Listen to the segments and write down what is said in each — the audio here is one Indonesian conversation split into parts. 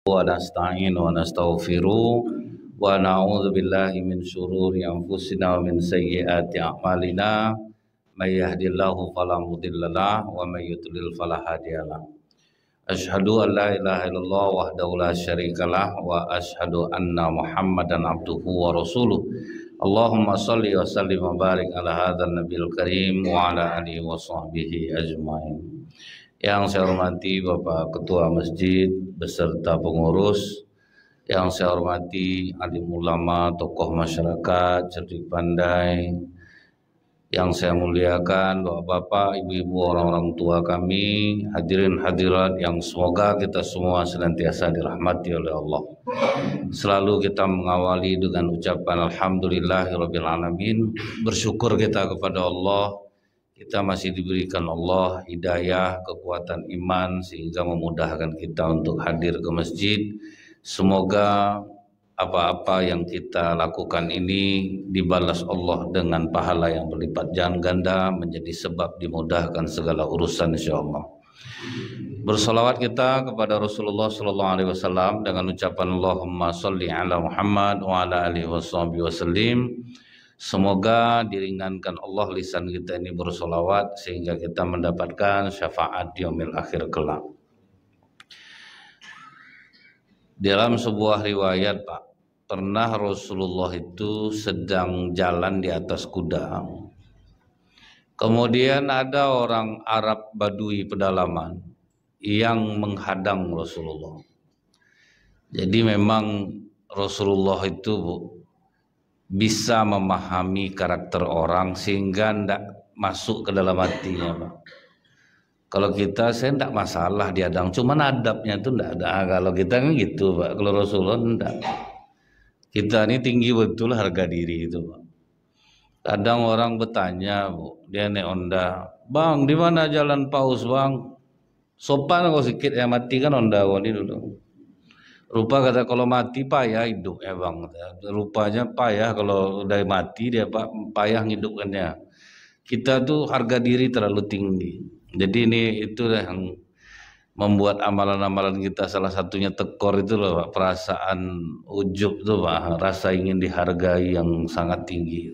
wa nasta'in wa nastaghfiru wa na'udzu billahi min syururi anfusina wa min sayyiati a'malina may yahdihillahu fala mudhillalah wa may yudlil fala hadiyalah. Asyhadu an la ilaha illallah wahdahu la syarikalah wa asyhadu anna Muhammadan abduhu wa rasuluh. Allahumma shalli wa sallim wa barik ala hadzal nabiyil karim wa ala alihi wa sahbihi ajmain. Yang saya hormati Bapak Ketua Masjid beserta pengurus, yang saya hormati alim ulama, tokoh masyarakat, cerdik pandai, yang saya muliakan Bapak-bapak, ibu-ibu, orang-orang tua kami, hadirin hadirat yang semoga kita semua senantiasa dirahmati oleh Allah. Selalu kita mengawali dengan ucapan alhamdulillahirabbil alamin. Bersyukur kita kepada Allah, kita masih diberikan Allah hidayah, kekuatan iman sehingga memudahkan kita untuk hadir ke masjid. Semoga apa-apa yang kita lakukan ini dibalas Allah dengan pahala yang berlipat ganda, menjadi sebab dimudahkan segala urusan insyaallah. Bersolawat kita kepada Rasulullah sallallahu alaihi wasallam dengan ucapan Allahumma sholli ala Muhammad wa ala alihi wasallim. Semoga diringankan Allah lisan kita ini bersolawat sehingga kita mendapatkan syafaat di yaumil akhir kelak. Dalam sebuah riwayat Pak, pernah Rasulullah itu sedang jalan di atas kuda. Kemudian ada orang Arab Badui pedalaman yang menghadang Rasulullah. Jadi memang Rasulullah itu bisa memahami karakter orang sehingga tidak masuk ke dalam hatinya Pak. Kalau kita saya tidak masalah diadang, cuman adabnya itu tidak ada. Kalau kita kan gitu Pak, kalau Rasulullah tidak. Kita ini tinggi betul harga diri itu Pak. Kadang orang bertanya Bu, dia naik Honda, Bang di mana jalan paus Bang? Sopan kok sedikit ya, mati kan Honda ini dulu. Rupa kata kalau mati payah hidup ya Bang. Rupanya payah kalau udah mati dia Pak, payah hidupkannya. Kita tuh harga diri terlalu tinggi. Jadi ini itu yang membuat amalan-amalan kita salah satunya tekor itu loh Pak, perasaan ujub tuh Pak, rasa ingin dihargai yang sangat tinggi.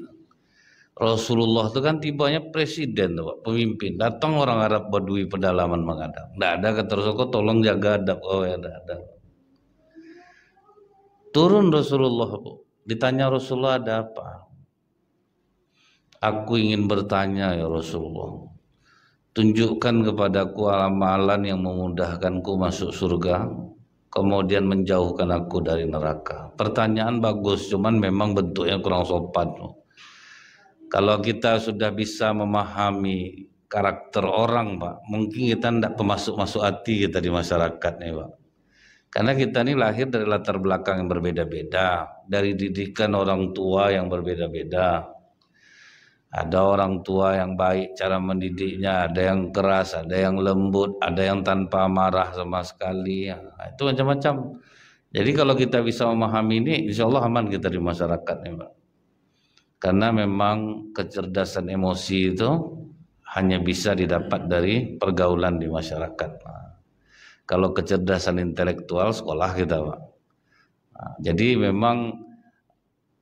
Rasulullah itu kan tibanya presiden tuh Pak, pemimpin. Datang orang Arab Badui pedalaman menghadap. Enggak ada kata Rasulullah, tolong jaga adab. Oh ya ada. Turun Rasulullah, ditanya Rasulullah ada apa? Aku ingin bertanya ya Rasulullah, tunjukkan kepadaku amalan yang memudahkanku masuk surga, kemudian menjauhkan aku dari neraka. Pertanyaan bagus, cuman memang bentuknya kurang sopan. Kalau kita sudah bisa memahami karakter orang Pak, mungkin kita tidak pemasuk-masuk hati kita di masyarakat nih Pak. Karena kita ini lahir dari latar belakang yang berbeda-beda, dari didikan orang tua yang berbeda-beda. Ada orang tua yang baik cara mendidiknya, ada yang keras, ada yang lembut, ada yang tanpa marah sama sekali. Nah, itu macam-macam. Jadi kalau kita bisa memahami ini, insya Allah aman kita di masyarakat nih Pak. Karena memang kecerdasan emosi itu hanya bisa didapat dari pergaulan di masyarakat. Kalau kecerdasan intelektual sekolah kita Pak. Nah, jadi memang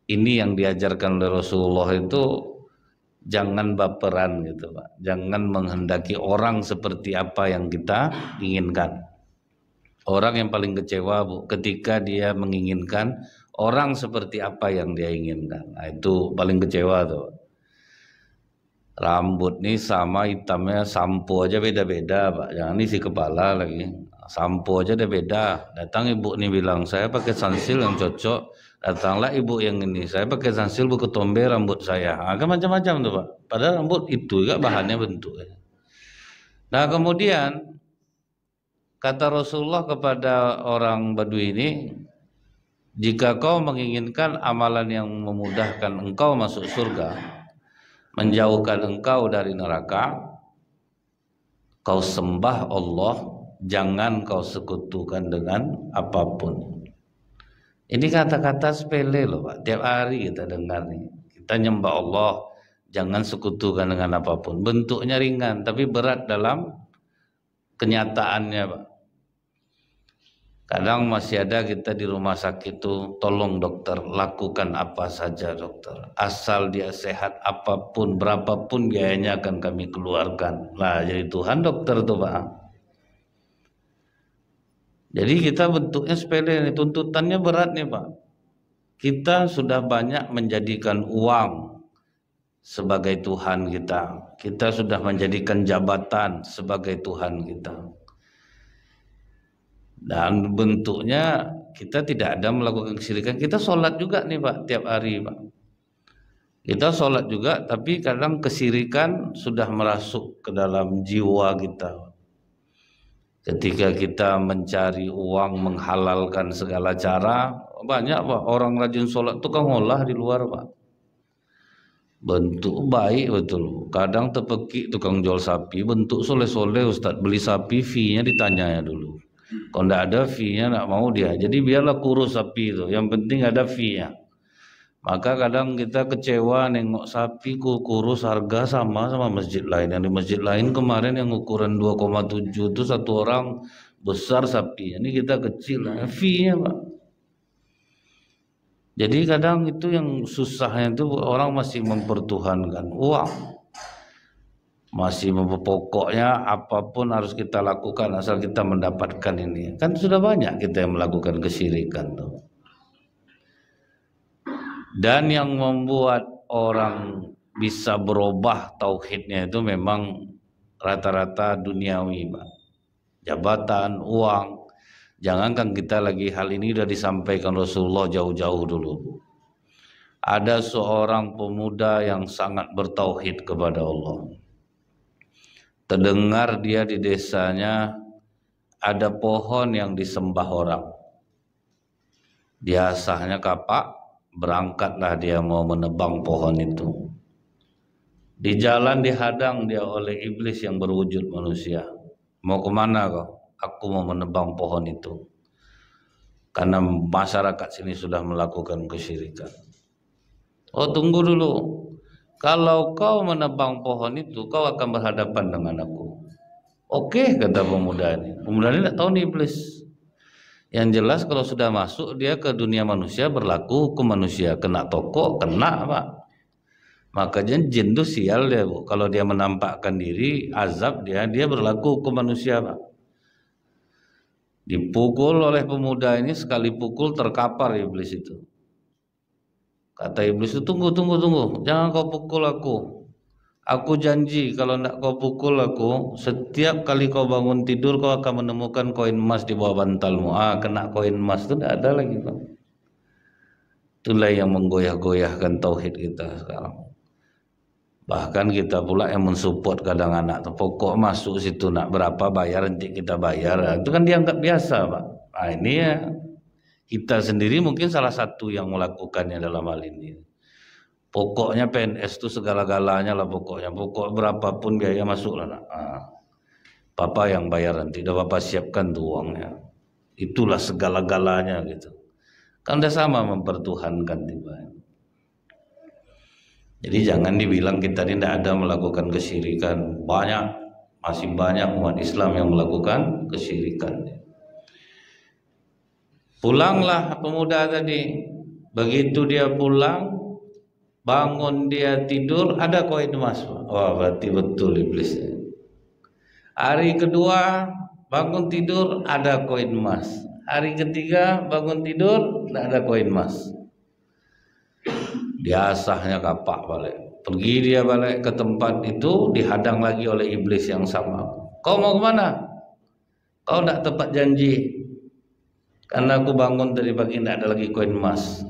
ini yang diajarkan oleh Rasulullah itu jangan baperan gitu Pak. Jangan menghendaki orang seperti apa yang kita inginkan. Orang yang paling kecewa Bu, ketika dia menginginkan orang seperti apa yang dia inginkan. Nah, itu paling kecewa tuh. Rambut nih sama hitamnya sampo aja beda-beda Pak. Jangan isi kepala lagi. Sampo aja udah beda. Datang ibu nih bilang saya pakai sunsil yang cocok. Datanglah ibu yang ini, saya pakai sunsil Bu ketombe rambut saya. Nah, kan macam-macam tuh Pak. Padahal rambut itu juga bahannya bentuknya. Nah kemudian kata Rasulullah kepada orang Badui ini, jika kau menginginkan amalan yang memudahkan engkau masuk surga, menjauhkan engkau dari neraka, kau sembah Allah, jangan kau sekutukan dengan apapun. Ini kata-kata sepele loh Pak, tiap hari kita dengar nih. Kita nyembah Allah, jangan sekutukan dengan apapun. Bentuknya ringan, tapi berat dalam kenyataannya Pak. Kadang masih ada kita di rumah sakit tuh, tolong dokter, lakukan apa saja dokter, asal dia sehat, apapun berapapun biayanya akan kami keluarkan. Lah jadi Tuhan dokter tuh Pak. Jadi kita bentuknya sepele, tuntutannya berat nih Pak. Kita sudah banyak menjadikan uang sebagai Tuhan kita. Kita sudah menjadikan jabatan sebagai Tuhan kita. Dan bentuknya kita tidak ada melakukan kesyirikan. Kita sholat juga nih Pak, tiap hari Pak. Kita sholat juga, tapi kadang kesyirikan sudah merasuk ke dalam jiwa kita. Ketika kita mencari uang, menghalalkan segala cara, banyak Pak orang rajin sholat tukang olah di luar Pak. Bentuk baik betul. Kadang tepeki tukang jual sapi, bentuk soleh-soleh Ustaz, beli sapi fee-nya ditanyanya dulu. Kalau tidak ada fee-nya tidak mau dia. Jadi biarlah kurus sapi itu. Yang penting ada fee-nya. Maka kadang kita kecewa nengok sapi kurus harga sama masjid lain. Yang di masjid lain kemarin yang ukuran 2,7 itu satu orang besar sapi. Ini kita kecil. Fee-nya Pak. Jadi kadang itu yang susahnya itu orang masih mempertuhankan uang. Masih pokoknya apapun harus kita lakukan asal kita mendapatkan ini. Kan sudah banyak kita yang melakukan kesyirikan tuh. Dan yang membuat orang bisa berubah tauhidnya itu memang rata-rata duniawi, Pak. Jabatan, uang. Jangankan kita lagi hal ini sudah disampaikan Rasulullah jauh-jauh dulu. Ada seorang pemuda yang sangat bertauhid kepada Allah. Terdengar dia di desanya ada pohon yang disembah orang. Dia sahnya kapak, berangkatlah dia mau menebang pohon itu. Di jalan dihadang dia oleh iblis yang berwujud manusia. Mau kemana kau? Aku mau menebang pohon itu. Karena masyarakat sini sudah melakukan kesyirikan. Oh tunggu dulu. Kalau kau menebang pohon itu, kau akan berhadapan dengan aku. Oke, kata pemuda ini. Pemuda ini tidak tahu nih iblis. Yang jelas kalau sudah masuk dia ke dunia manusia berlaku hukum manusia. Kena tokok, kena Pak. Makanya jin itu sial dia Bu. Kalau dia menampakkan diri, azab dia berlaku hukum manusia Pak. Dipukul oleh pemuda ini, sekali pukul terkapar iblis itu. Kata iblis itu, tunggu, jangan kau pukul aku. Aku janji kalau tidak kau pukul aku, setiap kali kau bangun tidur kau akan menemukan koin emas di bawah bantalmu. Kena koin emas itu tidak ada lagi Pak. Itulah yang menggoyah-goyahkan tauhid kita sekarang. Bahkan kita pula yang mensupport kadang anak. Pokok masuk situ nak berapa bayar nanti kita bayar. Itu kan dianggap biasa Pak. Ini ya. Kita sendiri mungkin salah satu yang melakukannya dalam hal ini. Pokoknya PNS itu segala-galanya lah pokoknya. Pokok berapapun biaya masuk lah. Papa yang bayar nanti. Udah Papa siapkan tuh uangnya. Itulah segala-galanya gitu. Kan udah sama mempertuhankan tiba. Jadi jangan dibilang kita tidak ada melakukan kesyirikan. Masih banyak umat Islam yang melakukan kesyirikan. Pulanglah pemuda tadi. Begitu dia pulang, bangun dia tidur, ada koin emas. Wah, berarti betul iblis. Hari kedua bangun tidur, ada koin emas. Hari ketiga bangun tidur, tidak ada koin emas. Dia sahnya kapak balik. Pergi dia balik ke tempat itu, dihadang lagi oleh iblis yang sama. Kau mau kemana? Kau tidak tepat janji. Karena aku bangun dari pagi tidak ada lagi koin emas.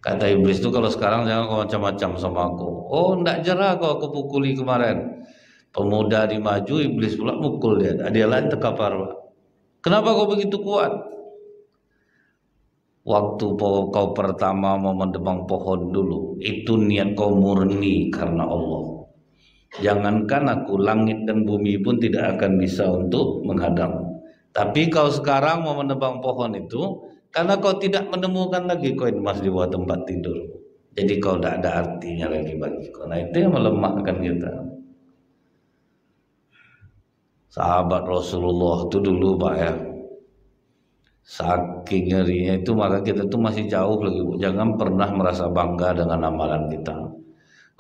Kata iblis itu, kalau sekarang jangan kau macam-macam sama aku. Oh tidak jerah kau aku pukuli kemarin. Pemuda dimaju, iblis pula mukul dia. Dia lain terkapar Pak. Kenapa kau begitu kuat? Waktu kau pertama mau menebang pohon dulu, itu niat kau murni karena Allah. Jangankan aku, langit dan bumi pun tidak akan bisa untuk menghadang. Tapi kau sekarang mau menebang pohon itu karena kau tidak menemukan lagi koin emas di bawah tempat tidur. Jadi kau tidak ada artinya lagi bagi kau. Nah itu yang melemahkan kita. Sahabat Rasulullah itu dulu Pak ya, Saking ngerinya itu, maka kita tuh masih jauh lagi, Bu. Jangan pernah merasa bangga dengan amalan kita.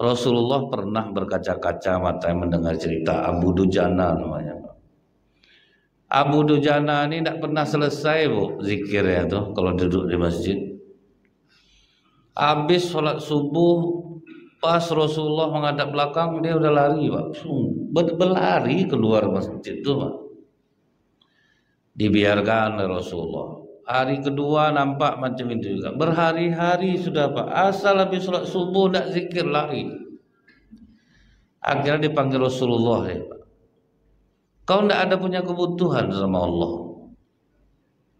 Rasulullah pernah berkaca-kaca mata mendengar cerita Abu Dujana namanya, Pak. Abu Dujana ini tidak pernah selesai, Bu, zikirnya tuh kalau duduk di masjid. Habis sholat subuh, pas Rasulullah menghadap belakang, dia udah lari, Pak. Berlari keluar masjid itu, Pak. Dibiarkan oleh Rasulullah. Hari kedua nampak macam itu juga. Berhari-hari sudah, Pak. Asal habis sholat subuh tidak zikir, lari. Akhirnya dipanggil Rasulullah, ya, Pak. Kau tidak ada punya kebutuhan sama Allah.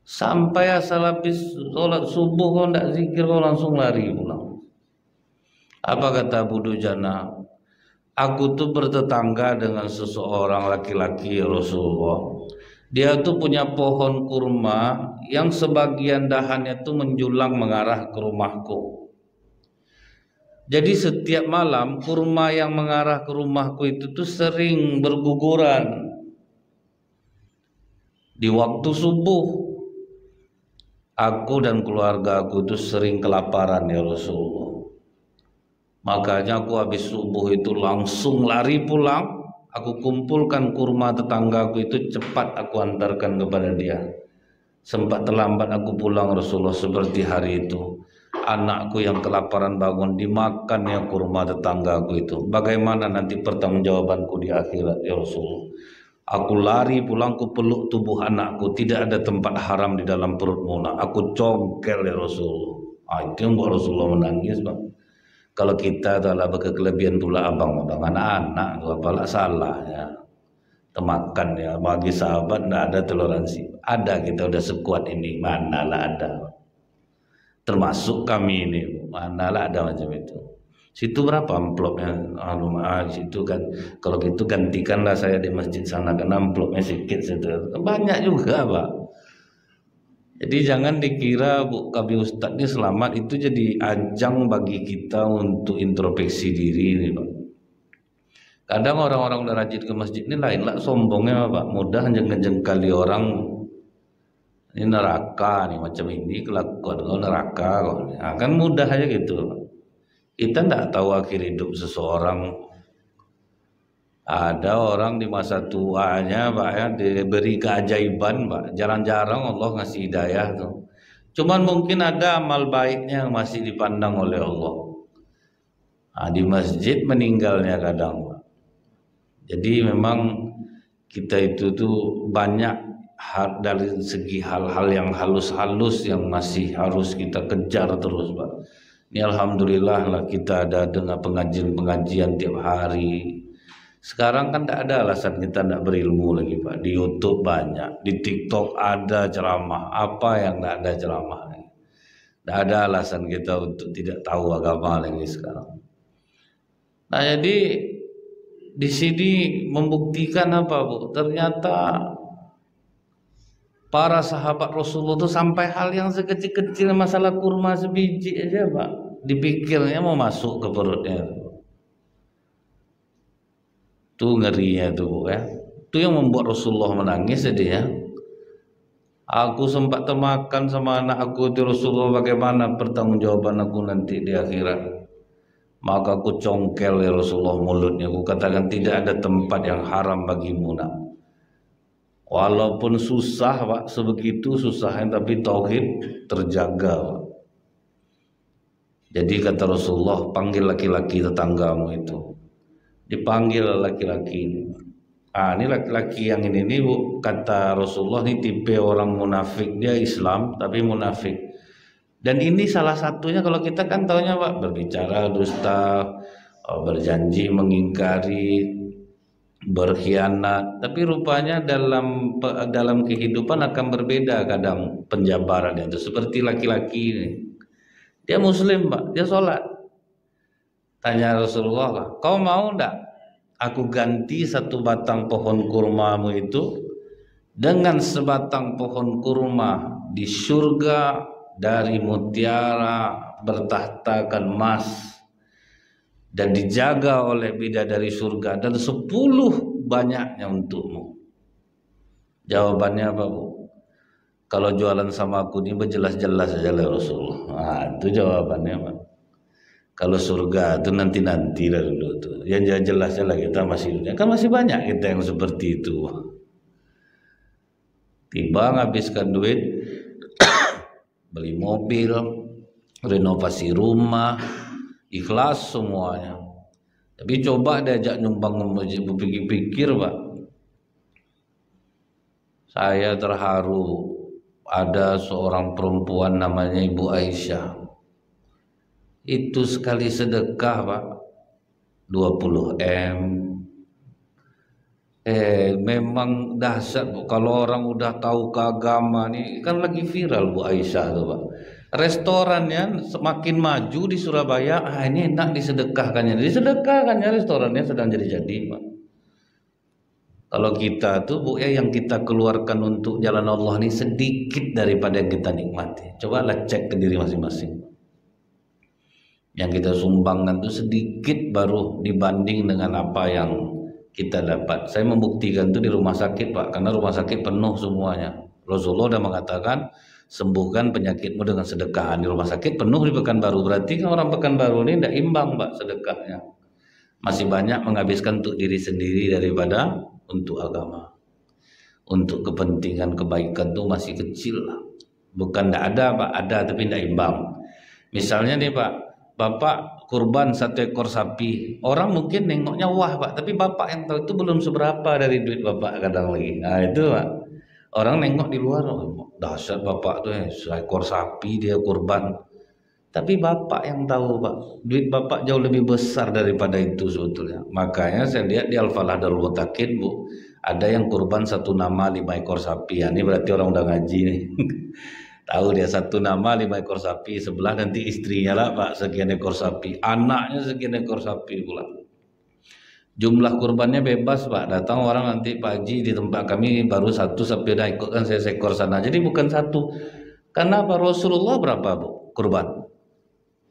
Sampai asal habis sholat subuh kau tidak zikir, kau langsung lari pulang. Apa kata Abu Dujana? Aku tuh bertetangga dengan seseorang laki-laki, Rasulullah. Dia tuh punya pohon kurma yang sebagian dahannya tuh menjulang mengarah ke rumahku. Jadi setiap malam kurma yang mengarah ke rumahku itu tuh sering berguguran di waktu subuh. Aku dan keluarga aku tuh sering kelaparan, ya Rasulullah. Makanya aku habis subuh itu langsung lari pulang. Aku kumpulkan kurma tetanggaku itu, cepat aku antarkan kepada dia. Sempat terlambat aku pulang, Rasulullah, seperti hari itu. Anakku yang kelaparan bangun, dimakan ya kurma tetanggaku itu. Bagaimana nanti pertanggungjawabanku di akhirat, ya Rasulullah? Aku lari pulang, ku peluk tubuh anakku. Tidak ada tempat haram di dalam perutmu. Aku congkel, ya Rasulullah. Itu yang buat Rasulullah menangis, Bang. Kalau kita adalah berkelebihan pula abang anak-anak, apalah salah ya. Temakan ya, bagi sahabat tidak ada toleransi. Ada, kita udah sekuat ini, manalah ada. Termasuk kami ini, manalah ada macam itu. Situ berapa amplopnya? Situ kan, kalau gitu gantikanlah saya di masjid sana, kan amplopnya sedikit situ. Banyak juga, Pak. Jadi jangan dikira Bu Kabi Ustadz ini selamat itu jadi ajang bagi kita untuk introspeksi diri ini, Pak. Kadang orang-orang udah rajin ke masjid ini lain lah sombongnya, Pak. Mudah jengkali orang, ini neraka nih, macam ini kelakuan kau neraka kau. Nah, kan mudah aja gitu, Pak. Kita tidak tahu akhir hidup seseorang. Ada orang di masa tuanya, Pak, ya, diberi keajaiban, Pak. Jarang-jarang Allah ngasih hidayah tuh. Cuman mungkin ada amal baiknya yang masih dipandang oleh Allah. Nah, di masjid meninggalnya kadang, Pak. Jadi memang kita itu tuh banyak dari segi hal-hal yang halus-halus yang masih harus kita kejar terus, Pak. Ini alhamdulillah lah kita ada dengan pengajian-pengajian tiap hari. Sekarang kan tidak ada alasan kita tidak berilmu lagi, Pak. Di YouTube banyak, di TikTok ada ceramah. Apa yang tidak ada ceramah? Tidak ada alasan kita untuk tidak tahu agama lagi sekarang. Nah, jadi di sini membuktikan apa, Bu? Ternyata para sahabat Rasulullah itu sampai hal yang sekecil-kecil masalah kurma sebiji aja, Pak, dipikirnya mau masuk ke perutnya. Itu ngerinya tuh, ya. Itu yang membuat Rasulullah menangis jadi ya. Aku sempat termakan sama anak aku di Rasulullah, bagaimana pertanggungjawaban aku nanti di akhirat? Maka aku congkel ya Rasulullah mulutnya, aku katakan tidak ada tempat yang haram bagimu, nak. Walaupun susah, Pak, sebegitu susahnya, tapi tauhid terjaga, Pak. Jadi kata Rasulullah, panggil laki-laki tetanggamu itu. Dipanggil laki-laki ini. Ini laki-laki yang ini Bu, kata Rasulullah, ini tipe orang munafik. Dia Islam tapi munafik. Dan ini salah satunya, kalau kita kan taunya, Pak, berbicara dusta, berjanji mengingkari, berkhianat. Tapi rupanya dalam kehidupan akan berbeda kadang penjabarannya itu. Seperti laki-laki ini. Dia Muslim, Pak, dia sholat. Tanya Rasulullah lah, kau mau enggak aku ganti satu batang pohon kurmamu itu dengan sebatang pohon kurma di surga dari mutiara bertahtakan emas dan dijaga oleh bidadari surga, dan 10 banyaknya untukmu. Jawabannya apa, Bu? Kalau jualan sama aku ini berjelas-jelas saja lah Rasulullah. Nah, itu jawabannya Pak. Kalau surga itu nanti-nanti lah dulu tuh. Yang jelas lah kita masih kan masih banyak kita yang seperti itu. Tiba ngabiskan duit beli mobil, renovasi rumah, ikhlas semuanya. Tapi coba diajak nyumbang ke masjid, pikir-pikir Pak. Saya terharu, ada seorang perempuan namanya Ibu Aisyah. Itu sekali sedekah Pak, 20 M. Memang dahsyat Bu. Kalau orang udah tahu ke agama nih, kan lagi viral Bu Aisyah tuh Pak. Restorannya semakin maju di Surabaya, ini enak disedekahkannya. Disedekahkannya restorannya sedang jadi-jadi Pak. Kalau kita tuh Bu yang kita keluarkan untuk jalan Allah ini sedikit daripada yang kita nikmati. Coba lah cek ke diri masing-masing. Yang kita sumbangkan itu sedikit baru dibanding dengan apa yang kita dapat. Saya membuktikan itu di rumah sakit Pak, karena rumah sakit penuh semuanya. Rasulullah sudah mengatakan sembuhkan penyakitmu dengan sedekah. Di rumah sakit penuh di Pekanbaru, berarti kan orang Pekanbaru ini tidak imbang Pak sedekahnya. Masih banyak menghabiskan untuk diri sendiri daripada untuk agama. Untuk kepentingan kebaikan itu masih kecil lah. Bukan tidak ada Pak, ada tapi tidak imbang. Misalnya nih Pak, Bapak kurban 1 ekor sapi, orang mungkin nengoknya wah Pak, tapi Bapak yang tahu itu belum seberapa dari duit Bapak kadang lagi. Nah itu Pak, orang nengok di luar, oh, dahsyat Bapak tuh 1 ekor sapi dia kurban. Tapi Bapak yang tahu Pak, duit Bapak jauh lebih besar daripada itu sebetulnya. Makanya saya lihat di Al-Falah Darul Mutakin Bu, ada yang kurban 1 nama 5 ekor sapi. Ya, ini berarti orang udah ngaji nih. Tahu dia 1 nama 5 ekor sapi, sebelah nanti istrinya lah Pak sekian ekor sapi, anaknya sekian ekor sapi pula. Jumlah kurbannya bebas Pak, datang orang nanti Pak Haji di tempat kami baru 1 sapi udah ikutkan saya seekor sana. Jadi bukan 1. Karena Pak Rasulullah berapa Bu kurban?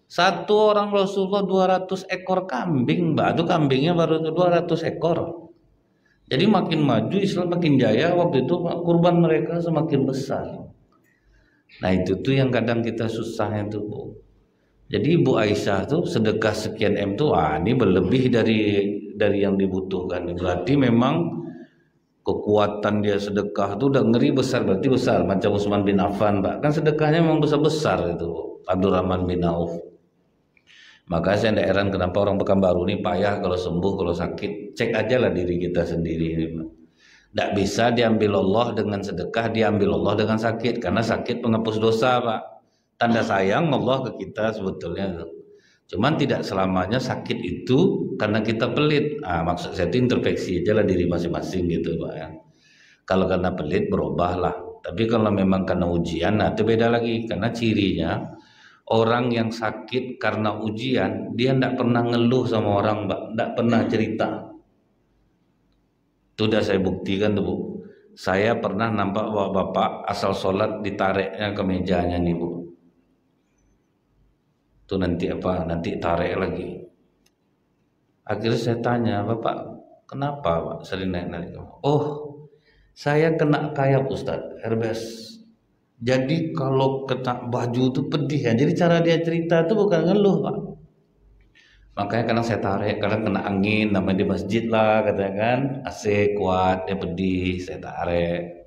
1 orang Rasulullah 200 ekor kambing Mbak, itu kambingnya baru 200 ekor. Jadi makin maju Islam makin jaya, waktu itu Pak, kurban mereka semakin besar. Nah itu tuh yang kadang kita susahnya tuh Bu. Jadi Ibu Aisyah tuh sedekah sekian M tuh, ini berlebih dari yang dibutuhkan. Berarti memang kekuatan dia sedekah tuh udah ngeri besar, berarti besar. Macam Utsman bin Affan Pak, kan sedekahnya memang besar-besar itu Abdurrahman bin Auf. Maka saya tidak heran kenapa orang Pekanbaru ini payah kalau sembuh, kalau sakit. Cek aja lah diri kita sendiri ini Pak. Tidak bisa diambil Allah dengan sedekah, diambil Allah dengan sakit. Karena sakit penghapus dosa Pak. Tanda sayang Allah ke kita sebetulnya. Cuman tidak selamanya sakit itu karena kita pelit. Maksud saya itu introspeksi aja lah diri masing-masing gitu Pak ya. Kalau karena pelit berubahlah. Tapi kalau memang karena ujian, itu beda lagi. Karena cirinya orang yang sakit karena ujian, dia tidak pernah ngeluh sama orang Pak. Tidak pernah cerita. Itu udah saya buktikan tuh Bu. Saya pernah nampak bapak asal sholat ditariknya ke mejanya nih Bu. Itu nanti apa? Nanti tarik lagi. Akhirnya saya tanya, Bapak kenapa Pak sering naik-naik? Oh, saya kena kayap Ustadz Herbes. Jadi kalau kena baju itu pedih ya. Jadi cara dia cerita itu bukan ngeluh Pak. Makanya kadang saya tarik, kadang kena angin, namanya di masjid lah katanya kan, AC kuat, dia pedih, saya tarik.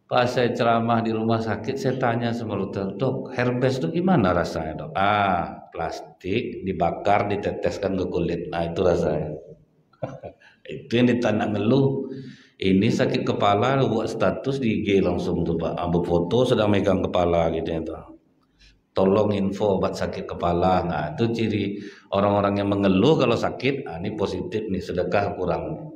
Pas saya ceramah di rumah sakit, saya tanya sama dokter, dok, Herbes itu gimana rasanya dok? Plastik dibakar, diteteskan ke kulit, nah itu rasanya. Itu yang ditanda ngeluh. Ini sakit kepala, buat status di IG langsung tuh Pak, ambil foto sedang megang kepala gitu ya tuh. Tolong info obat sakit kepala. Nah itu ciri orang-orang yang mengeluh kalau sakit. Ini positif nih, sedekah kurang.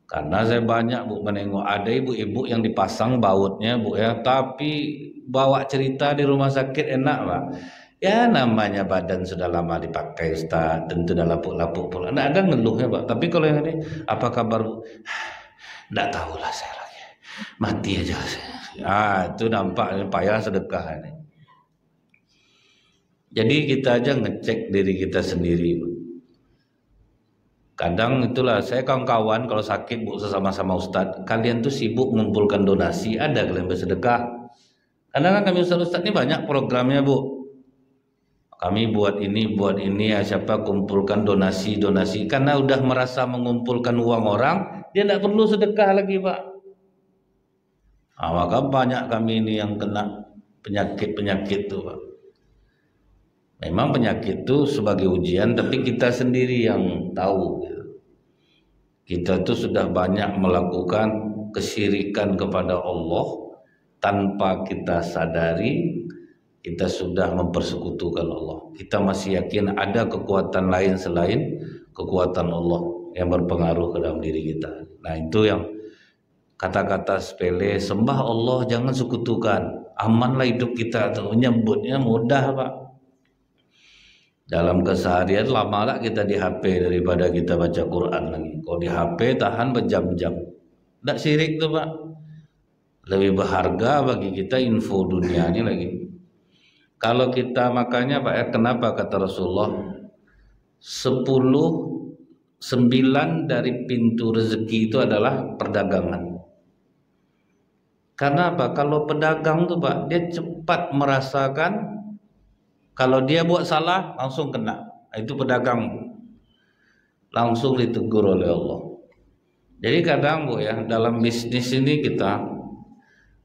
Karena saya banyak Bu menengok ada ibu-ibu yang dipasang bautnya Bu ya, tapi bawa cerita di rumah sakit enak Pak. Ya namanya badan sudah lama dipakai Ustaz, tentu dah lapuk-lapuk pula. Nggak ada ngeluhnya Pak. Tapi kalau yang ini apa kabar Bu? Nggak tahu lah saya lagi. Mati aja saya. Itu nampak payah sedekah ini. Jadi kita aja ngecek diri kita sendiri. Kadang itulah saya kawan-kawan kalau sakit Bu sama-sama Ustadz, kalian tuh sibuk mengumpulkan donasi, ada kalian bersedekah. Karena kan kami Ustadz ini banyak programnya Bu. Kami buat ini ya, siapa kumpulkan donasi karena udah merasa mengumpulkan uang orang, dia tidak perlu sedekah lagi Pak. Nah, maka banyak kami ini yang kena penyakit tuh Pak. Memang penyakit itu sebagai ujian, tapi kita sendiri yang tahu. Kita tuh sudah banyak melakukan kesyirikan kepada Allah tanpa kita sadari. Kita sudah mempersekutukan Allah. Kita masih yakin ada kekuatan lain selain kekuatan Allah yang berpengaruh ke dalam diri kita. Nah itu yang kata-kata sepele, sembah Allah jangan sekutukan, amanlah hidup kita. Tuh nyebutnya mudah Pak. Dalam keseharian lama lah kita di HP daripada kita baca Quran lagi. Kalau di HP tahan berjam-jam. Tidak syirik tuh Pak. Lebih berharga bagi kita info dunia ini lagi. Kalau kita makanya Pak, kenapa kata Rasulullah 9 dari pintu rezeki itu adalah perdagangan. Karena apa? Kalau pedagang tuh Pak, dia cepat merasakan kalau dia buat salah langsung kena. Itu pedagang langsung ditegur oleh Allah. Jadi kadang Bu ya, dalam bisnis ini kita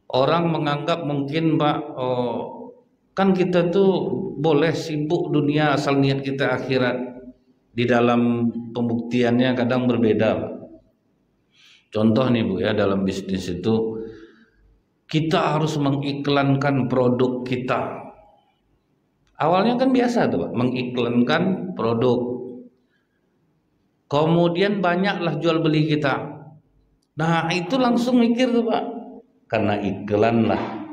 orang menganggap mungkin Pak, kan kita tuh boleh sibuk dunia asal niat kita akhirat. Di dalam pembuktiannya kadang berbeda Pak. Contoh nih Bu ya, dalam bisnis itu kita harus mengiklankan produk kita. Awalnya kan biasa tuh Pak, mengiklankan produk. Kemudian banyaklah jual beli kita. Nah itu langsung mikir tuh Pak, karena iklan lah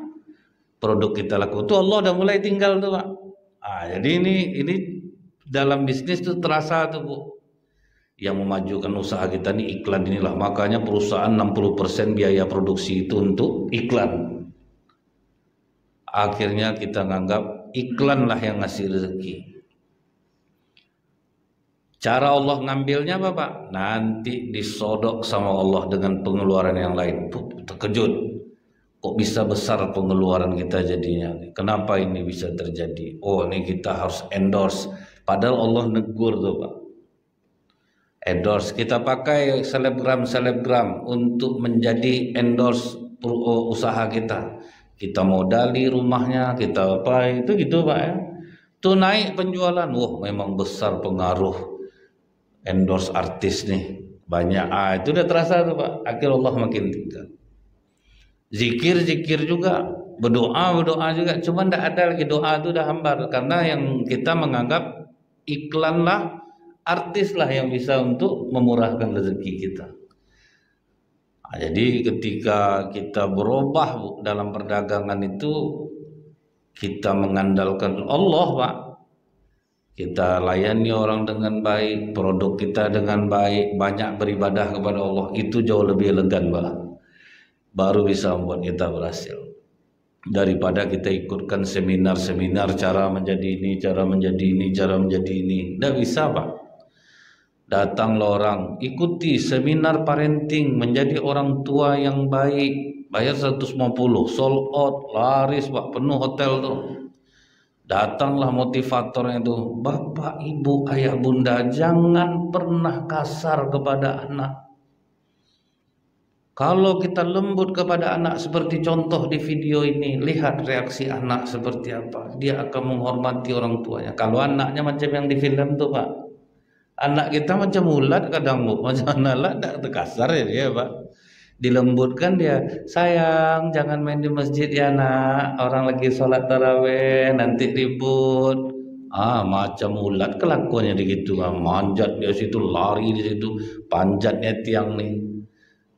produk kita laku tuh Allah udah mulai tinggal tuh Pak. Jadi ini dalam bisnis tuh terasa tuh Bu. Yang memajukan usaha kita nih iklan inilah. Makanya perusahaan 60% biaya produksi itu untuk iklan. Akhirnya kita nganggap iklan lah yang ngasih rezeki. Cara Allah ngambilnya apa Pak? Nanti disodok sama Allah dengan pengeluaran yang lain. Terkejut. Kok bisa besar pengeluaran kita jadinya? Kenapa ini bisa terjadi? Oh ini kita harus endorse. Padahal Allah negur tuh Pak. Endorse, kita pakai selebgram untuk menjadi endorse usaha kita. Kita modali rumahnya, kita apa itu gitu Pak ya. Tuh naik penjualan, wah memang besar pengaruh endorse artis nih. Banyak, itu udah terasa tuh Pak. Akhirnya Allah makin tinggal. Zikir juga, berdoa juga, cuman tidak ada lagi doa itu udah hambar karena yang kita menganggap iklan lah, artis lah yang bisa untuk memurahkan rezeki kita. Jadi ketika kita berubah dalam perdagangan itu kita mengandalkan Allah Pak. Kita layani orang dengan baik, produk kita dengan baik, banyak beribadah kepada Allah, itu jauh lebih elegan Pak. Baru bisa membuat kita berhasil daripada kita ikutkan seminar cara menjadi ini, cara menjadi ini. Tidak bisa Pak. Datanglah orang, ikuti seminar parenting menjadi orang tua yang baik, bayar 150, sold out, laris Pak, penuh hotel tuh. Datanglah motivatornya itu, Bapak, Ibu, Ayah, Bunda, jangan pernah kasar kepada anak. Kalau kita lembut kepada anak seperti contoh di video ini, lihat reaksi anak seperti apa. Dia akan menghormati orang tuanya. Kalau anaknya macam yang di film tuh Pak, anak kita macam ulat kadang Bu, macam anak tidak kasar ya dia Pak. Dilembutkan dia, sayang jangan main di masjid ya nak, orang lagi sholat taraweh nanti ribut. Macam ulat kelakuannya begitu, manjat dia situ, lari di situ, panjatnya tiang nih.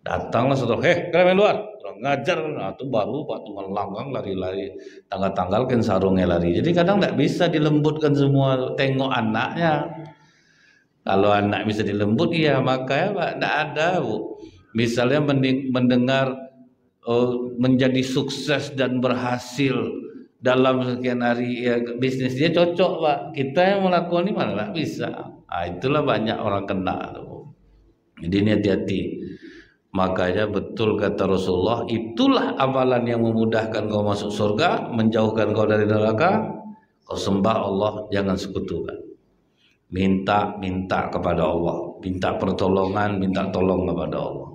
Datanglah setelah, kalian main luar, ngajar, itu baru Pak tuh melanggang lari-lari, tanggal-tanggalkan sarungnya lari. Jadi kadang tidak bisa dilembutkan semua, tengok anaknya. Kalau anak bisa dilembut, ya makanya Pak tidak ada Bu. Misalnya mendengar menjadi sukses dan berhasil dalam sekian hari ya, bisnis dia cocok Pak. Kita yang melakukan ini malah bisa. Itulah banyak orang kena tuh. Jadi ini hati-hati. Makanya betul kata Rasulullah, itulah amalan yang memudahkan kau masuk surga, menjauhkan kau dari neraka. Kau sembah Allah, jangan sekutukan. Minta kepada Allah, minta pertolongan, minta tolong kepada Allah.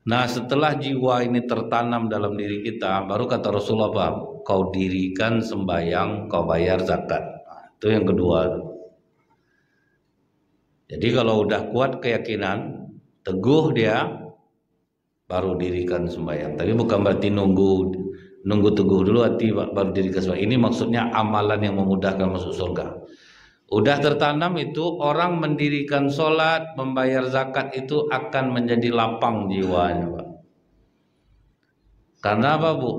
Nah, setelah jiwa ini tertanam dalam diri kita, baru kata Rasulullah apa? Kau dirikan sembahyang, kau bayar zakat. Nah, itu yang kedua. Jadi kalau udah kuat keyakinan, teguh dia, baru dirikan sembahyang. Tapi bukan berarti nunggu teguh dulu hati baru dirikan sembahyang. Ini maksudnya amalan yang memudahkan masuk surga. Udah tertanam itu, orang mendirikan sholat, membayar zakat itu akan menjadi lapang jiwanya, Pak. Karena apa, Bu?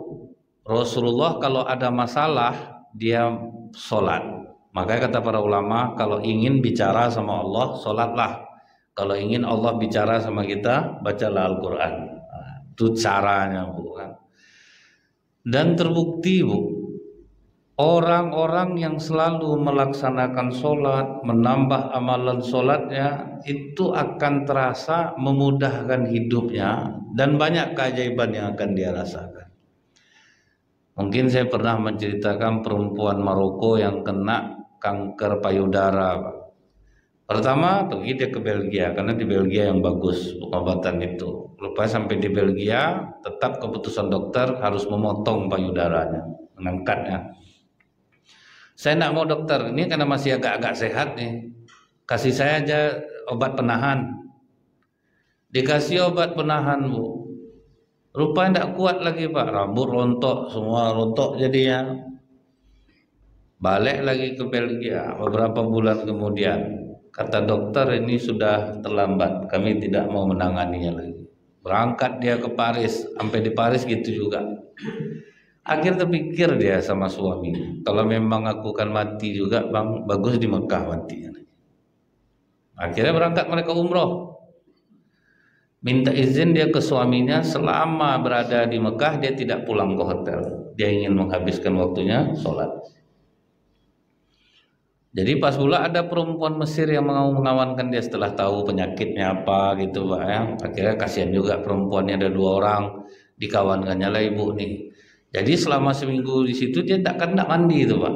Rasulullah kalau ada masalah, dia sholat. Makanya kata para ulama, kalau ingin bicara sama Allah, sholatlah. Kalau ingin Allah bicara sama kita, bacalah Al-Quran. Nah, itu caranya, Bu. Dan terbukti, Bu, orang-orang yang selalu melaksanakan sholat, menambah amalan sholatnya, itu akan terasa memudahkan hidupnya dan banyak keajaiban yang akan dia rasakan. Mungkin saya pernah menceritakan perempuan Maroko yang kena kanker payudara, Pak. Pertama pergi dia ke Belgia, karena di Belgia yang bagus pengobatan itu. Lupa sampai di Belgia, tetap keputusan dokter harus memotong payudaranya, mengangkatnya. Saya nak mau dokter, ini karena masih agak-agak sehat nih, kasih saya aja obat penahan. Dikasih obat penahan, Bu, rupanya tidak kuat lagi, Pak. Rambut rontok, semua rontok jadinya. Balik lagi ke Belgia, beberapa bulan kemudian kata dokter ini sudah terlambat, kami tidak mau menanganinya lagi. Berangkat dia ke Paris, sampai di Paris gitu juga. Akhir terpikir dia sama suami, kalau memang aku kan mati juga, Bang, bagus di Mekah mati. Akhirnya berangkat mereka umroh. Minta izin dia ke suaminya, selama berada di Mekah dia tidak pulang ke hotel. Dia ingin menghabiskan waktunya sholat. Jadi pas pula ada perempuan Mesir yang mau mengawankan dia setelah tahu penyakitnya apa gitu, Pak, ya. Akhirnya kasihan juga perempuannya, ada 2 orang, dikawankannya lah ibu nih. Jadi selama seminggu di situ dia tak kena mandi itu, Pak.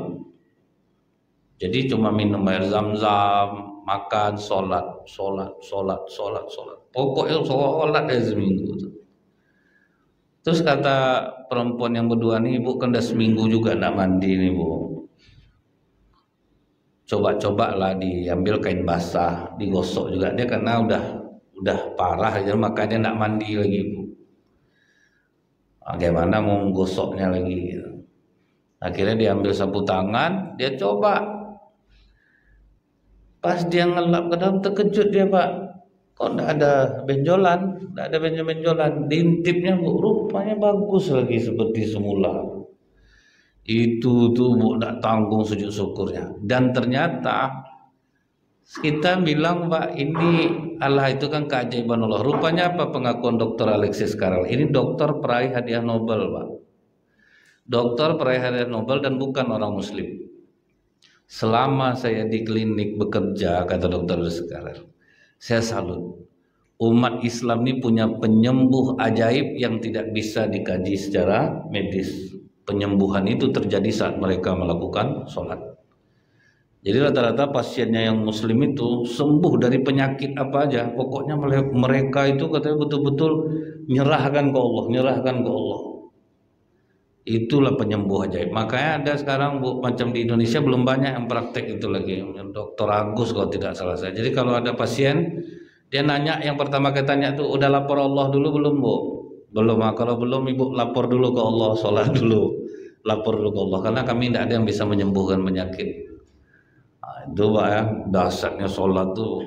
Jadi cuma minum air zam-zam, makan, sholat. Pokoknya sholat aja seminggu. Terus kata perempuan yang berdua nih, Ibu kan udah seminggu juga nak mandi nih, Bu. Coba-cobalah diambil kain basah, digosok juga dia karena udah parah aja, makanya nak mandi lagi, Bu. Bagaimana mau menggosoknya lagi gitu. Akhirnya diambil sapu tangan, dia coba. Pas dia ngelap ke dalam, terkejut dia, Pak. Kok enggak ada benjolan, enggak ada benjolan. Diintipnya, Bu, rupanya bagus lagi seperti semula. Itu tuh, Bu, enggak tanggung sujud syukurnya. Dan ternyata kita bilang, Pak, ini Allah itu kan keajaiban Allah. Rupanya apa pengakuan Dr. Alexis Carrel? Ini dokter peraih hadiah Nobel, Pak. Dokter peraih hadiah Nobel dan bukan orang Muslim. Selama saya di klinik bekerja, kata Dr. Alexis Carrel, saya salut. Umat Islam ini punya penyembuh ajaib yang tidak bisa dikaji secara medis. Penyembuhan itu terjadi saat mereka melakukan sholat. Jadi rata-rata pasiennya yang Muslim itu sembuh dari penyakit apa aja. Pokoknya mereka itu katanya betul-betul nyerahkan ke Allah, nyerahkan ke Allah. Itulah penyembuh ajaib. Makanya ada sekarang, Bu, macam di Indonesia belum banyak yang praktek itu lagi. Dr. Agus kalau tidak salah saya. Jadi kalau ada pasien, dia nanya, yang pertama kita tanya tuh, udah lapor Allah dulu belum, Bu? Belum. Kalau belum, Ibu lapor dulu ke Allah, sholat dulu, lapor dulu ke Allah. Karena kami tidak ada yang bisa menyembuhkan penyakit. Itu, Pak, ya, dasarnya sholat tuh.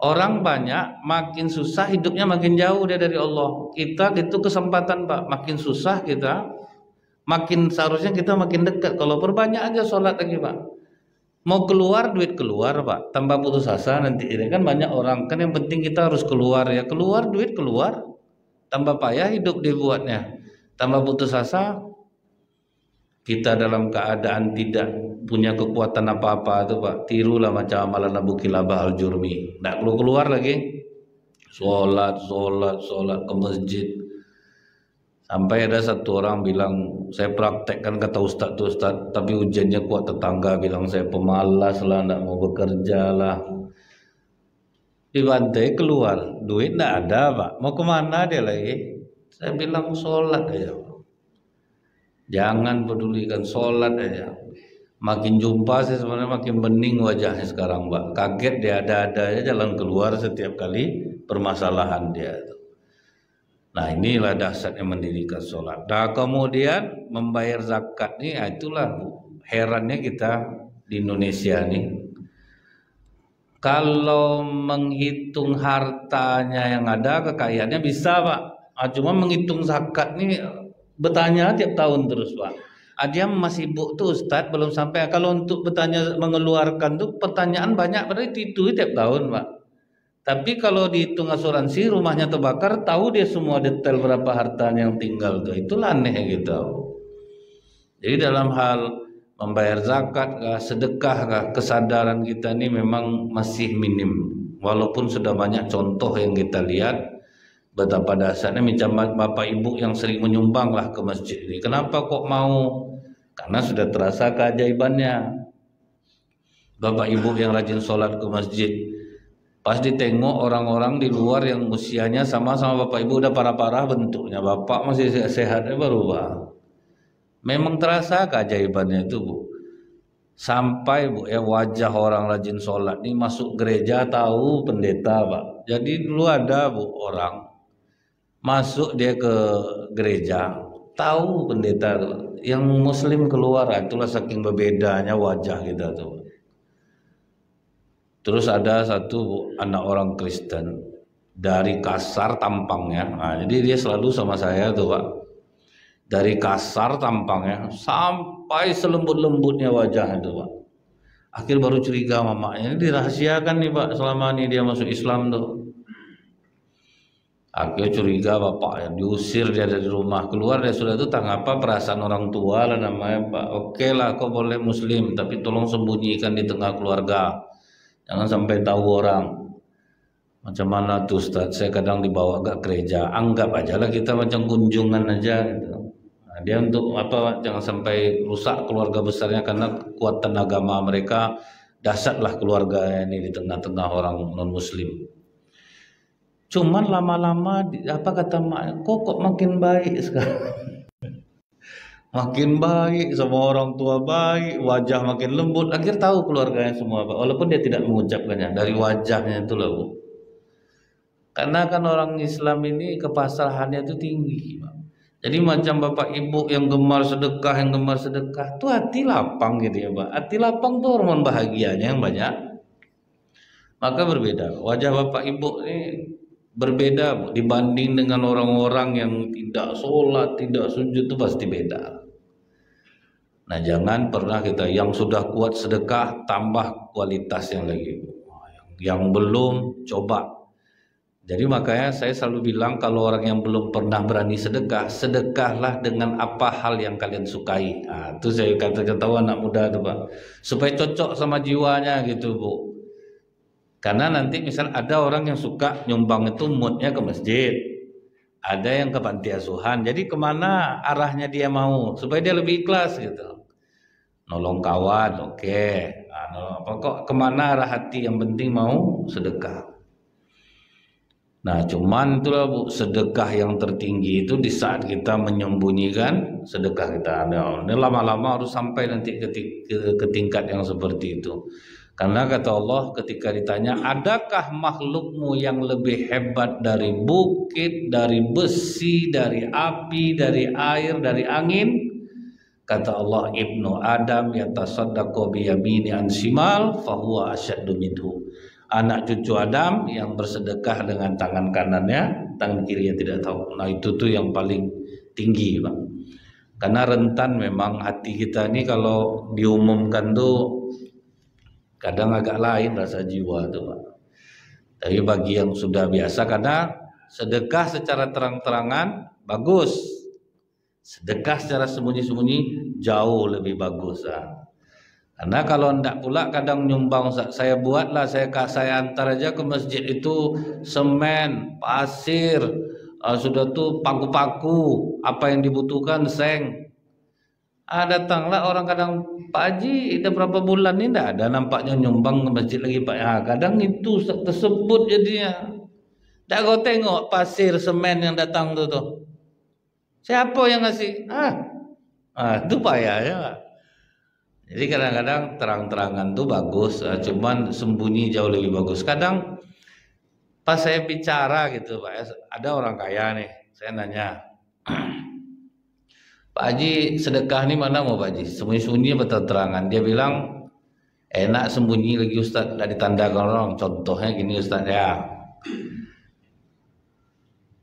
Orang banyak makin susah hidupnya, makin jauh dia dari Allah. Kita itu kesempatan, Pak, makin susah kita, makin seharusnya kita makin dekat. Kalau perbanyak aja sholat lagi, Pak. Mau keluar, duit keluar, Pak. Tambah putus asa nanti. Ini kan banyak orang, kan yang penting kita harus keluar, ya. Keluar, duit keluar. Tambah payah hidup dibuatnya. Tambah putus asa. Kita dalam keadaan tidak punya kekuatan apa-apa itu, Pak. Tirulah macam amalan Abu Kilabah al-Jurmi. Tidak keluar lagi. sholat ke masjid. Sampai ada satu orang bilang, saya praktekkan kata ustaz tuh ustaz, tapi ujiannya kuat tetangga bilang saya pemalas lah, tidak mau bekerja lah. Dibantai keluar, duit tidak ada pak, mau kemana dia lagi? Saya bilang sholat aja, jangan pedulikan sholat aja. Makin jumpa sih sebenarnya makin bening wajahnya sekarang pak, kaget dia ada aja jalan keluar setiap kali permasalahan dia. Nah inilah dasarnya mendirikan sholat. Nah kemudian membayar zakat nih, itulah herannya kita di Indonesia nih. Kalau menghitung hartanya yang ada, kekayaannya bisa pak. Cuma menghitung zakat nih bertanya tiap tahun terus pak. Dia masih sibuk tuh Ustadz belum sampai. Kalau untuk bertanya mengeluarkan tuh pertanyaan banyak, berarti itu tiap tahun pak. Tapi kalau dihitung asuransi rumahnya terbakar, tahu dia semua detail berapa hartanya yang tinggal tuh. Itulah aneh gitu. Jadi dalam hal membayar zakat, sedekah, kesadaran kita ini memang masih minim. Walaupun sudah banyak contoh yang kita lihat betapa dasarnya macam bapak ibu yang sering menyumbang lah ke masjid ini. Kenapa kok mau? Karena sudah terasa keajaibannya. Bapak ibu yang rajin sholat ke masjid, pas ditengok orang-orang di luar yang usianya sama-sama bapak ibu udah parah-parah bentuknya, bapak masih sehatnya berubah. Memang terasa keajaibannya itu bu. Sampai bu ya wajah orang rajin sholat ini masuk gereja tahu pendeta pak. Jadi dulu ada bu orang masuk dia ke gereja tahu pendeta yang muslim keluar, itulah saking berbedanya wajah kita tuh. Terus ada satu anak orang Kristen dari kasar tampangnya, jadi dia selalu sama saya tuh pak. Dari kasar tampangnya sampai selembut-lembutnya wajah itu pak. Akhir baru curiga mamanya, ini dirahasiakan nih pak selama ini dia masuk Islam tuh. Akhirnya curiga bapak yang diusir dia dari rumah, keluar dia sudah itu apa perasaan orang tua lah namanya pak. Oke lah kau boleh muslim tapi tolong sembunyikan di tengah keluarga. Jangan sampai tahu orang. Macam mana tuh Ustaz? Saya kadang dibawa ke gereja, anggap aja lah kita macam kunjungan aja gitu. Nah, dia untuk apa? Jangan sampai rusak keluarga besarnya karena kekuatan agama mereka dahsyatlah keluarga ini di tengah-tengah orang non muslim. Cuman lama-lama apa kata mak, kok makin baik sekarang. Makin baik, semua orang tua baik, wajah makin lembut. Akhir tahu keluarganya semua pak, walaupun dia tidak mengucapkannya, dari wajahnya itu loh bu. Karena kan orang Islam ini kepasrahannya itu tinggi pak. Jadi macam bapak ibu yang gemar sedekah, tuh hati lapang gitu ya pak. Hati lapang tuh hormon bahagianya yang banyak. Maka berbeda, wajah bapak ibu ini berbeda bu, dibanding dengan orang-orang yang tidak sholat, tidak sujud, itu pasti beda. Nah jangan pernah kita yang sudah kuat sedekah tambah kualitas yang lagi, yang belum coba. Jadi makanya saya selalu bilang kalau orang yang belum pernah berani sedekah, sedekahlah dengan apa hal yang kalian sukai. Nah, itu saya katakan tahu anak muda itu pak, supaya cocok sama jiwanya gitu bu. Karena nanti misal ada orang yang suka nyumbang itu moodnya ke masjid, ada yang ke panti asuhan. Jadi kemana arahnya dia mau supaya dia lebih ikhlas gitu. Nolong kawan, oke. Nah, kok kemana arah hati, yang penting mau sedekah. Nah cuman itulah bu, sedekah yang tertinggi itu di saat kita menyembunyikan sedekah kita. Nah, ini lama-lama harus sampai nanti ke tingkat yang seperti itu. Karena kata Allah ketika ditanya, adakah makhlukmu yang lebih hebat dari bukit, dari besi, dari api, dari air, dari angin? Kata Allah, Ibnu Adam yatasaddaqu biyamini an shimal fahuwa asyaddu minhu. Anak cucu Adam yang bersedekah dengan tangan kanannya, tangan kirinya tidak tahu. Nah itu tuh yang paling tinggi Pak. Karena rentan memang hati kita ini kalau diumumkan tuh kadang agak lain rasa jiwa tuh Pak. Tapi bagi yang sudah biasa, karena sedekah secara terang-terangan bagus, sedekah secara sembunyi-sembunyi jauh lebih bagus. Karena kalau ndak pula kadang nyumbang, saya buatlah, saya antar aja ke masjid itu semen, pasir, sudah tuh paku-paku, apa yang dibutuhkan seng. Datanglah orang kadang, Pak Haji udah berapa bulan ini ndak ada nampaknya nyumbang ke masjid lagi Pak. Kadang itu tersebut jadinya. Ndak kau tengok pasir semen yang datang tuh. Siapa yang ngasih? Itu payahnya. Jadi kadang-kadang terang-terangan tuh bagus, cuman sembunyi jauh lebih bagus. Kadang pas saya bicara gitu Pak, ada orang kaya nih, saya nanya, Pak Haji sedekah nih mana mau Pak Haji? Sembunyi-sembunyi atau terang-terangan? Dia bilang enak sembunyi lagi Ustaz, tidak ditandakan orang. Contohnya gini Ustaz ya,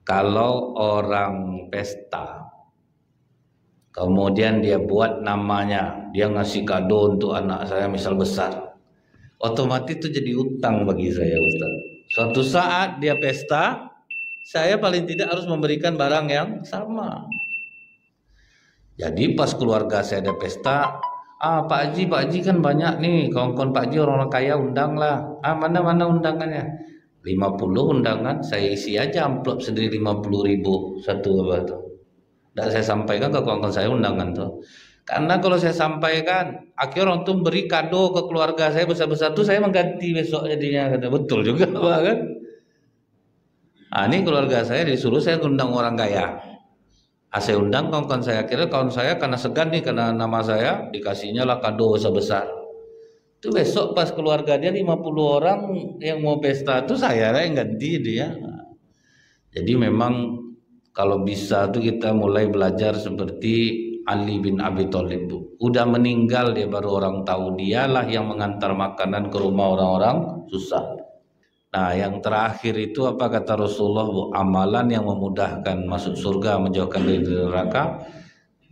kalau orang pesta, kemudian dia buat namanya, dia ngasih kado untuk anak saya misal besar, otomatis itu jadi utang bagi saya Ustaz. Suatu saat dia pesta, saya paling tidak harus memberikan barang yang sama. Jadi pas keluarga saya ada pesta, Pak Haji kan banyak nih, kawan-kawan Pak Haji orang kaya, undanglah. Mana undangannya? 50 undangan, saya isi aja amplop sendiri 50.000 satu apa tuh. Tidak saya sampaikan ke kawan-kawan saya undangan tuh. Karena kalau saya sampaikan, akhirnya orang tuh beri kado ke keluarga saya besar-besar tuh, saya mengganti besok jadinya. Kata betul juga Pak kan. Ini keluarga saya disuruh saya undang orang kaya. Saya undang kawan-kawan saya, akhirnya kawan saya karena segan nih karena nama saya, dikasihnya lah kado besar-besar. Itu besok pas keluarga dia 50 orang yang mau pesta tuh saya yang ganti dia. Jadi memang kalau bisa tuh kita mulai belajar seperti Ali bin Abi Thalib. Udah meninggal dia baru orang tahu, dialah yang mengantar makanan ke rumah orang-orang susah. Nah yang terakhir itu apa kata Rasulullah, Bu? Amalan yang memudahkan masuk surga, menjauhkan dari neraka,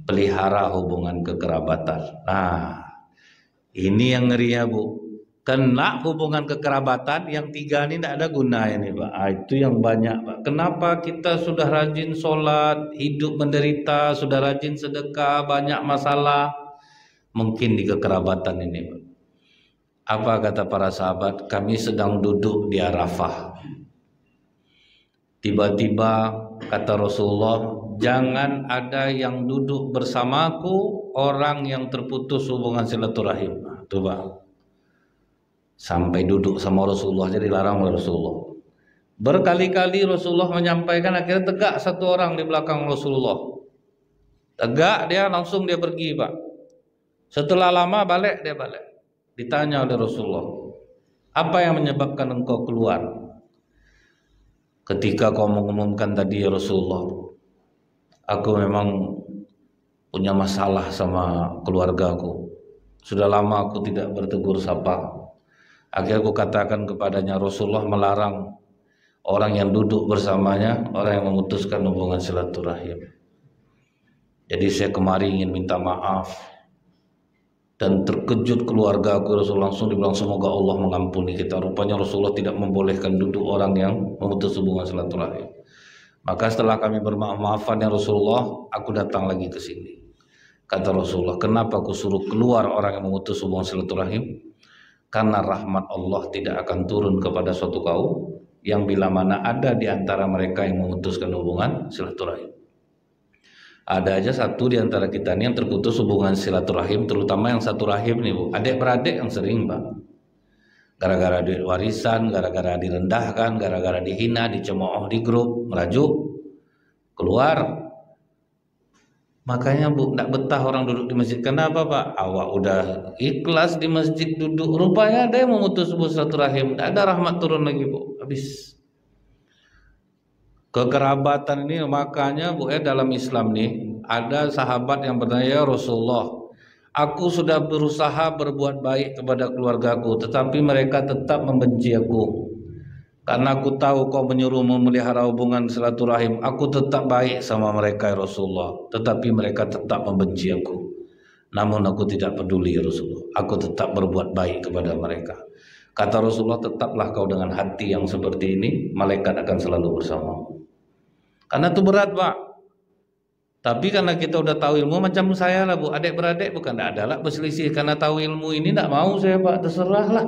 pelihara hubungan kekerabatan. Nah ini yang ngeri ya Bu, kena hubungan kekerabatan yang 3 ini tidak ada gunanya nih Pak. Itu yang banyak Pak. Kenapa kita sudah rajin sholat, hidup menderita, sudah rajin sedekah, banyak masalah, mungkin di kekerabatan ini Pak. Apa kata para sahabat? Kami sedang duduk di Arafah. Tiba-tiba kata Rasulullah, jangan ada yang duduk bersamaku orang yang terputus hubungan silaturahim. Coba. Sampai duduk sama Rasulullah jadi dilarang oleh Rasulullah. Berkali-kali Rasulullah menyampaikan, akhirnya tegak satu orang di belakang Rasulullah. Tegak dia, langsung dia pergi Pak. Setelah lama balik dia balik. Ditanya oleh Rasulullah, apa yang menyebabkan engkau keluar? Ketika kau mengumumkan tadi ya Rasulullah, aku memang punya masalah sama keluargaku. Sudah lama aku tidak bertegur sapa. Akhirnya aku katakan kepadanya, Rasulullah melarang orang yang duduk bersamanya, orang yang memutuskan hubungan silaturahim. Jadi saya kemari ingin minta maaf. Dan terkejut keluarga aku, Rasulullah langsung dibilang semoga Allah mengampuni kita. Rupanya Rasulullah tidak membolehkan duduk orang yang memutus hubungan silaturahim. Maka setelah kami bermaaf-maafan ya Rasulullah, aku datang lagi ke sini. Kata Rasulullah, kenapa aku suruh keluar orang yang memutus hubungan silaturahim? Karena rahmat Allah tidak akan turun kepada suatu kaum yang bila mana ada di antara mereka yang memutuskan hubungan silaturahim. Ada aja satu di antara kita ini yang terputus hubungan silaturahim, terutama yang satu rahim nih Bu, adik-beradik yang sering Pak. Gara-gara duit warisan, gara-gara direndahkan, gara-gara dihina, dicemooh di grup, merajuk, keluar. Makanya Bu, tidak betah orang duduk di masjid. Kenapa Pak? Awak udah ikhlas di masjid duduk, rupanya ada yang memutus hubungan silaturahim, tidak ada rahmat turun lagi Bu, habis. Kekerabatan ini makanya Bu dalam Islam nih ada sahabat yang bertanya, ya Rasulullah, aku sudah berusaha berbuat baik kepada keluargaku, tetapi mereka tetap membenci aku. Karena aku tahu kau menyuruh memelihara hubungan silaturahim, aku tetap baik sama mereka ya Rasulullah, tetapi mereka tetap membenci aku. Namun aku tidak peduli ya Rasulullah, aku tetap berbuat baik kepada mereka. Kata Rasulullah, tetaplah kau dengan hati yang seperti ini, malaikat akan selalu bersamamu. Karena itu berat Pak. Tapi karena kita udah tahu ilmu macam saya lah Bu, adik-beradik bukan ada lah berselisih karena tahu ilmu ini tidak mau saya Pak, terserah lah.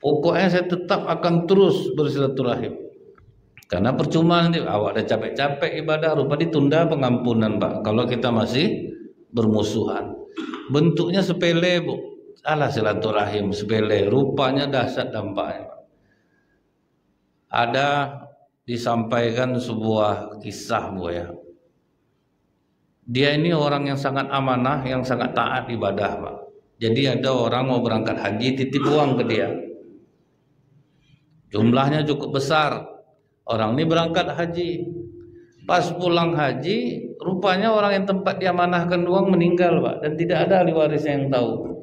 Pokoknya saya tetap akan terus bersilaturahim. Karena percuma nanti awak ada capek-capek ibadah rupa ditunda pengampunan Pak. Kalau kita masih bermusuhan. Bentuknya sepele Bu. Alah silaturahim sepele, rupanya dahsyat dampaknya Pak. Ada disampaikan sebuah kisah Bu ya. Dia ini orang yang sangat amanah, yang sangat taat ibadah Pak. Jadi ada orang mau berangkat haji titip uang ke dia. Jumlahnya cukup besar. Orang ini berangkat haji. Pas pulang haji, rupanya orang yang tempat dia amanahkan uang meninggal Pak. Dan tidak ada ahli waris yang tahu.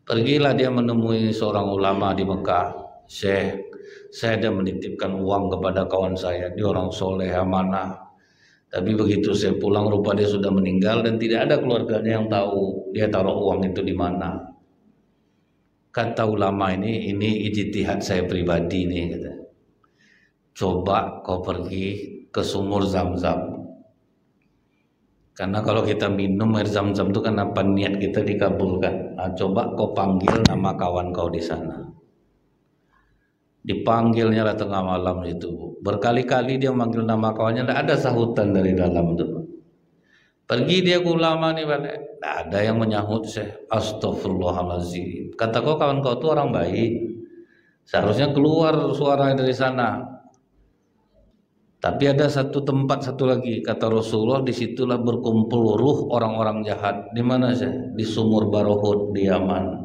Pergilah dia menemui seorang ulama di Mekah. Syekh, saya ada menitipkan uang kepada kawan saya. Dia orang soleh, amanah. Tapi begitu saya pulang rupa dia sudah meninggal dan tidak ada keluarganya yang tahu dia taruh uang itu di mana. Kata ulama ini ijtihad saya pribadi nih kata. Coba kau pergi ke sumur Zam-Zam. Karena kalau kita minum air Zam-Zam itu kan apa niat kita dikabulkan. Nah, coba kau panggil nama kawan kau di sana. Dipanggilnya lah tengah malam itu. Berkali-kali dia memanggil nama kawannya, tidak ada sahutan dari dalam itu. Pergi dia ke ulama nih balik, tidak ada yang menyahut saya. Astagfirullahaladzim. Kata kau kawan kau itu orang baik, seharusnya keluar suara dari sana. Tapi ada satu tempat satu lagi, kata Rasulullah, disitulah berkumpul ruh orang-orang jahat. Di mana sih? Di Sumur Barohud di Yaman.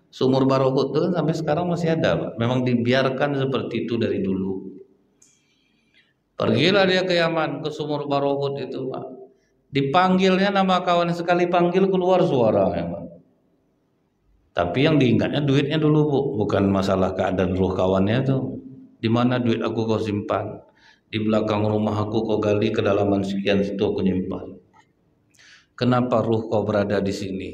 Sumur Barohud itu kan sampai sekarang masih ada Pak. Memang dibiarkan seperti itu dari dulu. Pergilah dia ke Yaman, ke Sumur Barohud itu Pak. Dipanggilnya nama kawan, sekali panggil keluar suaranya Pak. Tapi yang diingatnya duitnya dulu Bu, bukan masalah keadaan ruh kawannya tuh. Di mana duit aku kau simpan? Di belakang rumah aku kau gali, kedalaman sekian situ aku nyimpan. Kenapa ruh kau berada di sini?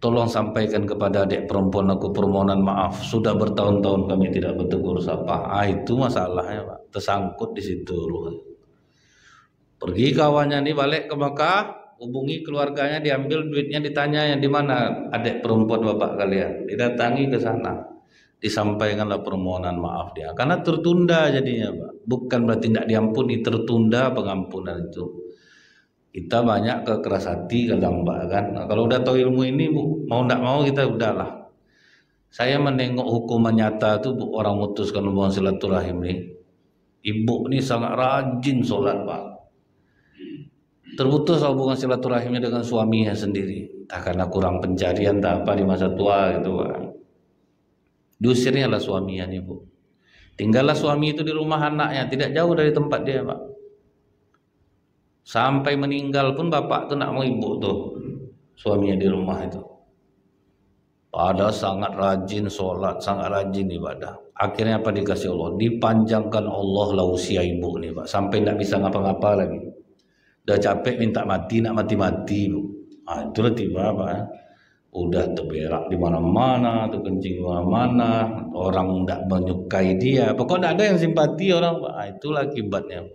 Tolong sampaikan kepada adik perempuan aku permohonan maaf. Sudah bertahun-tahun kami tidak bertegur sapa. Itu masalahnya Pak. Tersangkut di situ ruh. Pergi kawannya ini balik ke Mekah, hubungi keluarganya, diambil duitnya, ditanya yang di mana adik perempuan bapak kalian. Didatangi ke sana. Disampaikanlah permohonan maaf dia. Karena tertunda jadinya Pak. Bukan berarti tidak diampuni, tertunda pengampunan itu. Kita banyak kekeras hati kadang Mbak kan. Nah, kalau udah tahu ilmu ini Bu, mau tidak mau kita udahlah. Saya menengok hukuman nyata itu Bu, orang memutuskan hubungan silaturahim nih. Ibu ini sangat rajin sholat Pak. Terputus hubungan silaturahimnya dengan suaminya sendiri. Entah karena kurang pencarian tak apa di masa tua gitu Pak. Diusirnya lah suaminya nih Bu. Tinggallah suami itu di rumah anaknya, tidak jauh dari tempat dia Pak. Sampai meninggal pun bapak tuh nak mau ibu tuh suaminya di rumah itu. Padahal sangat rajin sholat, sangat rajin ibadah. Akhirnya apa dikasih Allah? Dipanjangkan Allah lah usia ibu nih Pak. Sampai tidak bisa ngapa-ngapa lagi. Udah capek minta mati, nak mati-mati Bu. Ah itu tiba Pak. Udah terberak di mana-mana, tuh kencing di mana-mana. Orang tidak menyukai dia. Pokoknya ada yang simpati orang Pak. Ah, itulah akibatnya.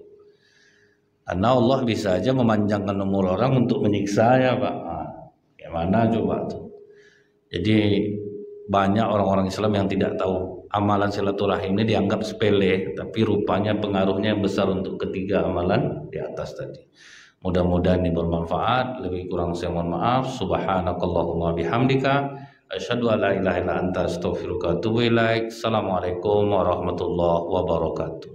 Karena Allah bisa aja memanjangkan umur orang untuk menyiksa ya Pak. Nah, gimana coba tuh. Jadi banyak orang-orang Islam yang tidak tahu amalan silaturahim ini dianggap sepele, tapi rupanya pengaruhnya besar untuk ketiga amalan di atas tadi. Mudah-mudahan ini bermanfaat. Lebih kurang saya mohon maaf. Subhanakallahumma bihamdika asyhadu an la ilaha illa anta astaghfiruka wa atubu ilaik. Assalamualaikum warahmatullahi wabarakatuh.